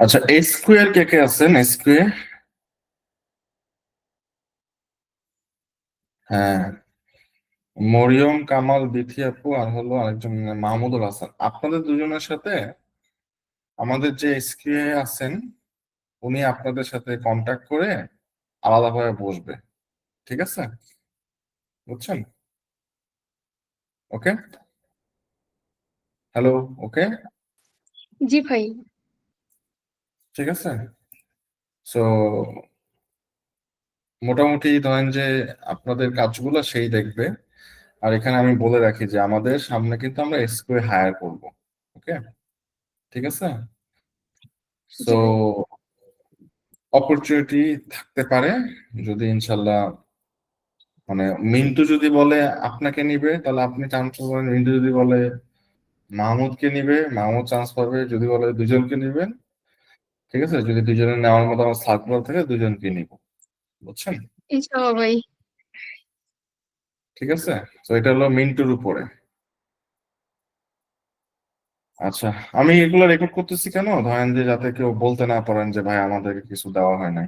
আচ্ছা, স্কোয়ার কে কে আছেন? স্কোয়ার, হ্যাঁ, মরিয়ম কামাল, বিথি আপু, আর হলো আরেকজন মাহমুদুল হাসান। আপনাদের দুজনের সাথে আমাদের যে স্কোয়ার আছেন উনি আপনাদের সাথে কন্ট্যাক্ট করে আলাদাভাবে বসবে, ঠিক আছে? বুঝছেন? ওকে, হ্যালো, ওকে, জি ভাই। ঠিক আছে। সো মোটামুটি ধরেন যে আপনাদের কাজগুলো সেই দেখবে। আর এখানে আমি বলে রাখি যে আমাদের সামনে কিন্তু আমরা স্কোয়ার হায়ার করব, ওকে, ঠিক আছে। সো জি ভাই। অপরচুনিটি থাকতে পারে, যদি ইনশাল্লাহ মানে মিন্টু যদি বলে আপনাকে নিবে তাহলে আপনি চান্স পাবেন, মিন্টু যদি বলে মাহমুদকে নিবে মাহমুদ চান্স পাবে, যদি বলে দুজনকে নিবেন, ঠিক আছে, যদি দুজনে নেওয়ার মতো আমার সার্কুলার থাকে দুজনকে নিব, বুঝছেন? ইনশাআল্লাহ ভাই। ঠিক আছে, তো এটা হলো মিন্টুর উপরে। আচ্ছা, আমি এগুলো রেকর্ড করতেছি কেন, ধরেন যে যাতে কেউ বলতে না পারেন যে ভাই আমাদেরকে কিছু দেওয়া হয় না।